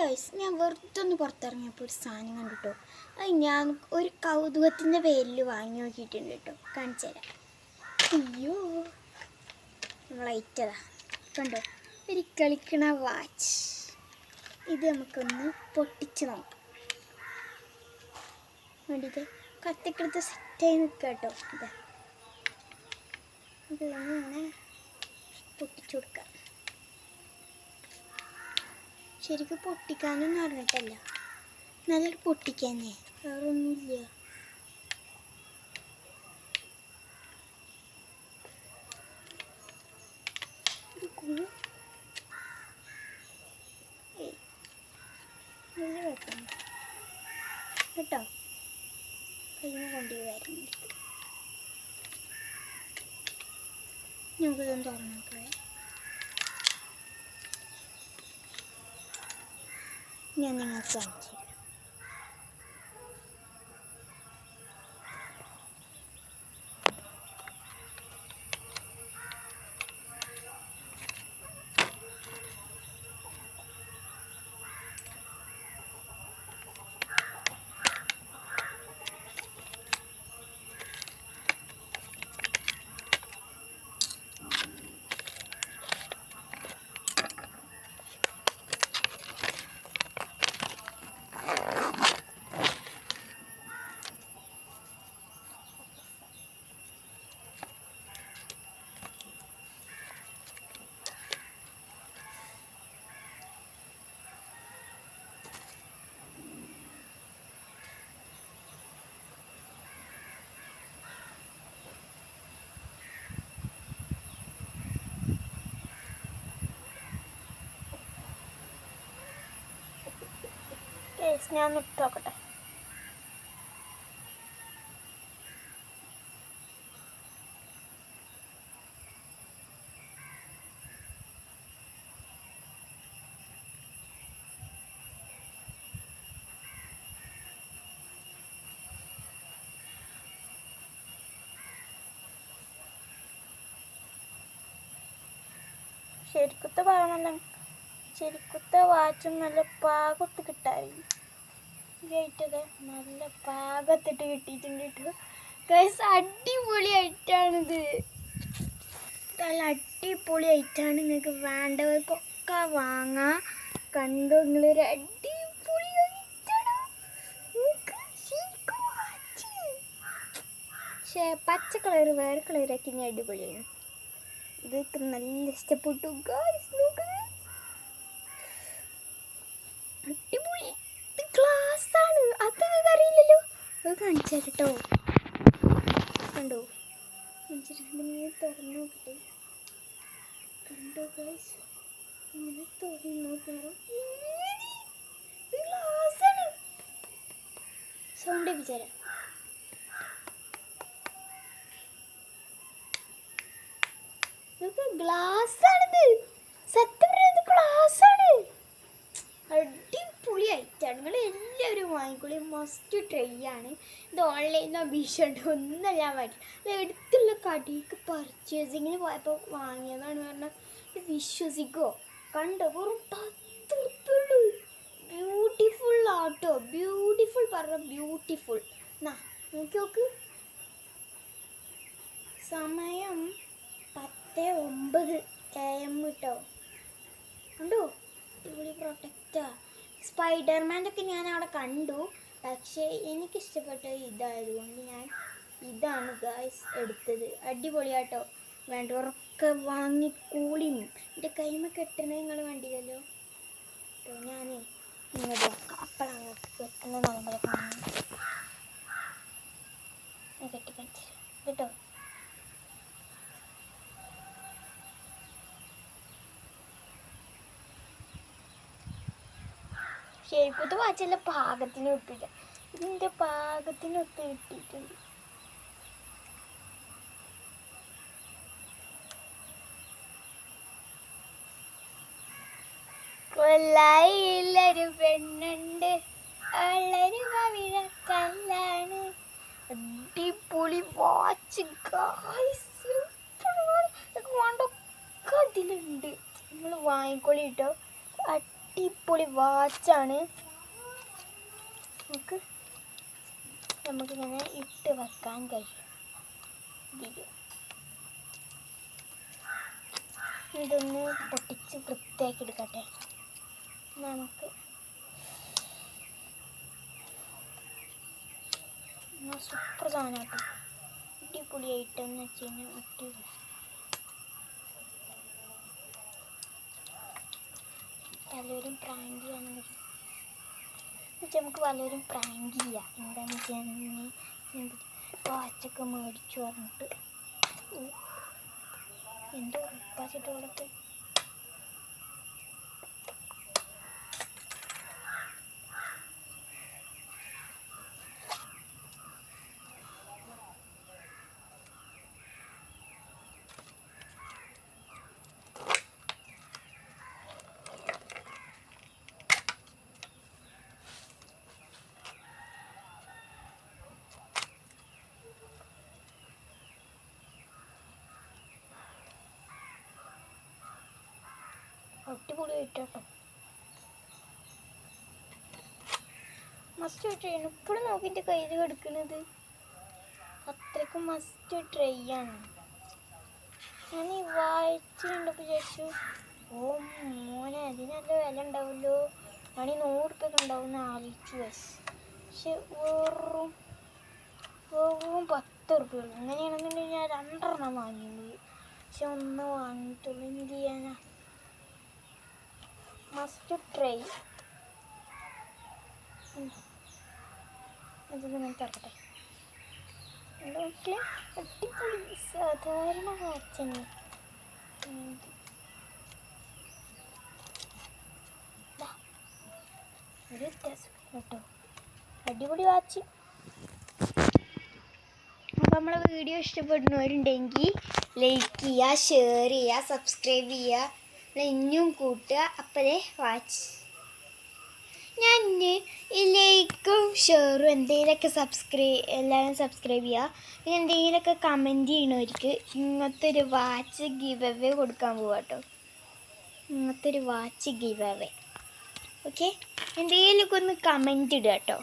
Guys, ഞാൻ വെറുതെ ഒന്ന് പുറത്തിറങ്ങിയപ്പോൾ ഒരു സാധനം കണ്ടിട്ടോ. അത് ഞാൻ ഒരു കൗതുകത്തിൻ്റെ പേരിൽ വാങ്ങി നോക്കിയിട്ടുണ്ട് കേട്ടോ. കാണിച്ചു തരാം. അയ്യോ, ലൈറ്റതാ കണ്ടോ, ഒരു കളിക്കണ വാച്ച്. ഇത് നമുക്കൊന്ന് പൊട്ടിച്ച് നോക്കാം. വേണ്ടിയിട്ട് കത്തിക്കെടുത്ത് സെറ്റായി നിൽക്കുക കേട്ടോ. ഇത് ഇങ്ങനെ പൊട്ടിച്ചു കൊടുക്കാം. ശരിക്കും പൊട്ടിക്കാനൊന്നും അറിഞ്ഞിട്ടല്ല, നല്ലൊരു പൊട്ടിക്കാനേ, വേറെ ഒന്നുമില്ല. കേട്ടോ, കയ്യിൽ കൊണ്ടുപോയി നമുക്കിതൊന്ന് തുറന്നു നോക്കാം. ഞാൻ നിങ്ങൾക്ക് കാണിച്ചു. ഞാൻ ഇട്ട് നോക്കട്ടെ. ശരിക്കത്തെ വാങ്ങല്ല, ശരിക്കത്തെ വാച്ചും നല്ല പാകത്ത് കിട്ടാറില്ല. ആയിട്ടത് നല്ല പാകത്തിട്ട് കിട്ടിയിട്ടുണ്ട് കേട്ടോ ഗൈസ്. അടിപൊളി ഐറ്റാണിത്, നല്ല അടിപൊളി ഐറ്റാണ്. നിങ്ങൾക്ക് വേണ്ടവർക്കൊക്കെ വാങ്ങാം. കണ്ടോ, നിങ്ങളൊരു അടിപൊളി ഐറ്റാണ്. പക്ഷേ പച്ച കളർ വേറെ കളറാക്കി ഇനി അടിപൊളിയാണ്. ഇതൊക്കെ നല്ല ഇഷ്ടപ്പെട്ടു ഗൈസ്. അടിപൊളി ഗ്ലാസ് ആണ്, അത് നിങ്ങൾക്ക് അറിയില്ലല്ലോ. അത് കാണിച്ചു കേട്ടോ. കണ്ടോ, തുറന്നു നോക്കട്ടെ. കണ്ടോ ഗൈസ്, ഇങ്ങനെ തുറന്നു ഗ്ലാസ് ആണ്. സൗണ്ട് വിചാരം ഗ്ലാസ് ആണിത്. സത്യം പറയുന്നത് ഗ്ലാസ് ആണ്. അടിപൊളി ഐറ്റാണ്. നിങ്ങൾ എല്ലാവരും വാങ്ങിക്കൊള്ളി, മസ്റ്റ് ട്രൈ ആണ്. ഇത് ഓൺലൈനോ മീഷോണ്ടോ ഒന്നും ഞാൻ വാങ്ങിക്കും. അത് അടുത്തുള്ള കടയ്ക്ക് പർച്ചേസിങ്ങിന് പോയപ്പോൾ വാങ്ങിയതാണ് പറഞ്ഞാൽ വിശ്വസിക്കുമോ. കണ്ടോ, വെറും 10 ഉറുപ്പികയുള്ളൂ. ബ്യൂട്ടിഫുൾ ആട്ടോ, ബ്യൂട്ടിഫുൾ പറഞ്ഞ ബ്യൂട്ടിഫുൾ. എന്നാ നോക്കി, സമയം 10:09 AM കേട്ടോ. കണ്ടോ, അടിപൊളി പ്രൊട്ടക്റ്റാ. സ്പൈഡർമാൻ്റെ ഒക്കെ ഞാൻ അവിടെ കണ്ടു, പക്ഷേ എനിക്കിഷ്ടപ്പെട്ട ഇതായതുകൊണ്ട് ഞാൻ ഇതാണ് ഗൈസ് എടുത്തത്. അടിപൊളിയാട്ടോ, വേണ്ടവരൊക്കെ വാങ്ങിക്കൂളിയും. എൻ്റെ കൈമ കെട്ടണത് നിങ്ങൾ കണ്ടില്ലല്ലോ കേട്ടോ. ഞാൻ ഇങ്ങനെ അപ്പോഴാണ് വെക്കുന്ന നിലമ്പല കാണുന്നത്. കെട്ടിക്കണിച്ചു കേട്ടോ. ശരിക്കത്തെ വാച്ചല്ല, പാകത്തിന് കിട്ടില്ല. ഇതിൻ്റെ പാകത്തിനൊത്ത് കിട്ടിയിട്ടുണ്ട്. കൊല്ലായില്ലൊരു പെണ്ണുണ്ട്, വളരെ കവിഴക്കല്ലാണ്. അടിപൊളി വാച്ച് ഗൈസ്, വേണ്ടൊക്കെ അതിലുണ്ട്. നിങ്ങൾ വാങ്ങിക്കൊള്ളി കേട്ടോ. അടിപൊളി വാച്ചാണ്. നമുക്കിങ്ങനെ ഇട്ട് വെക്കാൻ കഴിയും. ഇതൊന്ന് പൊട്ടിച്ച് വൃത്തിയാക്കി എടുക്കട്ടെ. നമുക്ക് സൂപ്പർ സാധനം കേട്ടോ, അടിപൊളിയായിട്ടെന്ന് വെച്ച് കഴിഞ്ഞാൽ അടിപൊളി. പലരും പ്രാങ്ക് ചെയ്യാന്ന് വെച്ചാൽ നമുക്ക് പലരും പ്രാങ്ക് ചെയ്യാം. എന്താണെന്ന് വെച്ചാൽ വാച്ചൊക്കെ മേടിച്ചു പറഞ്ഞിട്ട് എന്തോ ഉപ്പാച്ചിട്ട് കൊടുത്ത് അടിപൊളിയായിട്ട് കേട്ടോ. മസ്റ്റ് ട്രൈ ആണ്. ഇപ്പോഴും നോക്കിൻ്റെ കയ്യിൽ കിടക്കുന്നത് അത്രയ്ക്കും മസ്റ്റ് ട്രൈ ആണ്. ഞാൻ ഈ വായിച്ചുണ്ടപ്പോൾ വിചാരിച്ചു, ഓ മോനെ അതിനല്ല വില ഉണ്ടാവുമല്ലോ, മണി 100 ഉറുപ്പ്യൊക്കെ ഉണ്ടാവുമെന്ന് ആലോചിച്ചു. പക്ഷെ വെറും 10 ഉറുപ്പ്യുള്ളൂ. അങ്ങനെയാണെന്നുണ്ടെങ്കിൽ ഞാൻ 2 വാങ്ങിയുള്ളൂ. പക്ഷെ 1 വാങ്ങിയിട്ടുള്ളൂ. എന്ത് ചെയ്യാനാ? Must try. അതൊന്ന് തുറക്കട്ടെ. നോക്കിയാൽ അടിപൊളി സാധാരണ വാച്ചന്നെ. ഒരു വ്യത്യാസം കേട്ടോ, അടിപൊളി വാച്ച്. അപ്പോൾ നമ്മളെ വീഡിയോ ഇഷ്ടപ്പെടുന്നവരുണ്ടെങ്കിൽ ലൈക്ക് ചെയ്യുക, ഷെയർ ചെയ്യുക, സബ്സ്ക്രൈബ് ചെയ്യുക, ഇനിയും കൂട്ടുക. അപ്പോഴേ വാച്ച് ഞാൻ ഈ ലൈക്കും ഷെയറും എന്തെങ്കിലുമൊക്കെ എല്ലാവരും സബ്സ്ക്രൈബ് ചെയ്യുക. പിന്നെ എന്തെങ്കിലുമൊക്കെ കമൻറ്റ് ചെയ്യണവർക്ക് ഇങ്ങനത്തെ ഒരു വാച്ച് ഗിവ് അവേ കൊടുക്കാൻ പോവാം കേട്ടോ. ഇങ്ങനത്തെ ഒരു വാച്ച് ഗിവ് അവേ. ഓക്കെ, എന്തെങ്കിലുമൊക്കെ ഒന്ന് കമൻറ്റ് ഇടുക കേട്ടോ.